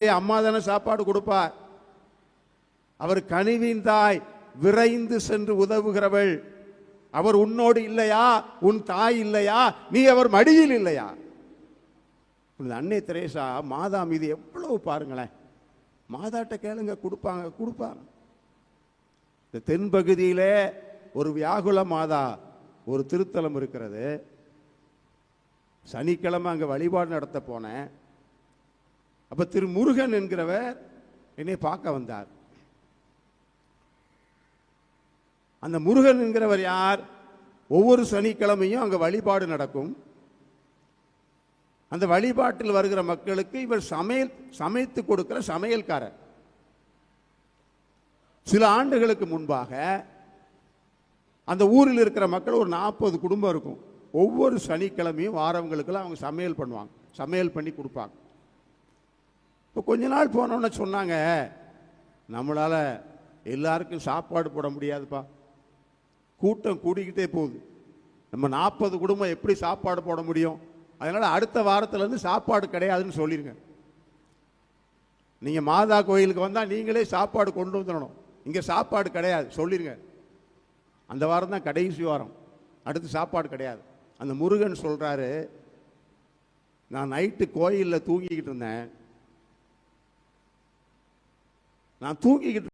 அம்மா தானே சாப்பாடு கொடுப்பார். அவர் கனிவின் தாய், விரைந்து சென்று உதவுகிறவள். அவர் உன்னோடு இல்லையா? உன் தாய் இல்லையா? நீ அவர் மடியில் இல்லையா? அன்னை தெரேசா மாதா மீது எவ்வளவு பாருங்களேன். மாதாட்ட கேளுங்க, கொடுப்பாங்க. இந்த தென்பகுதியிலே ஒரு வியாகுல மாதா ஒரு திருத்தலம் இருக்கிறது. சனிக்கிழமை அங்கே வழிபாடு நடத்த போனேன். அப்ப திரு முருகன் என்கிறவர் என்னை பார்க்க வந்தார். அந்த முருகன் என்கிறவர் யார்? ஒவ்வொரு சனிக்கிழமையும் அங்க வழிபாடு நடக்கும். அந்த வழிபாட்டில் வருகிற மக்களுக்கு இவர் சமைத்து கொடுக்கிற சமையல்காரர். சில ஆண்டுகளுக்கு முன்பாக அந்த ஊரில் இருக்கிற மக்கள் ஒரு 40 குடும்பம் இருக்கும். ஒவ்வொரு சனிக்கிழமையும் வாரவங்களுக்கெல்லாம் அவங்க சமையல் பண்ணுவாங்க, சமையல் பண்ணி கொடுப்பாங்க. இப்போ கொஞ்ச நாள் போனோன்னு சொன்னாங்க, நம்மளால எல்லாருக்கும் சாப்பாடு போட முடியாதுப்பா, கூட்டம் கூடிக்கிட்டே போகுது, நம்ம 40 குடும்பம் எப்படி சாப்பாடு போட முடியும்? அதனால அடுத்த வாரத்திலேருந்து சாப்பாடு கிடையாதுன்னு சொல்லிருங்க. நீங்க மாதா கோயிலுக்கு வந்தா நீங்களே சாப்பாடு கொண்டு வந்துடணும், இங்க சாப்பாடு கிடையாது சொல்லிருங்க. அந்த வாரம் தான் கடைசி வாரம், அடுத்து சாப்பாடு கிடையாது. அந்த முருகன் சொல்றாரு, நான் நைட்டு கோயிலில் தூங்கிக்கிட்டு இருந்தேன். நான் தூங்கிக்கிட்டு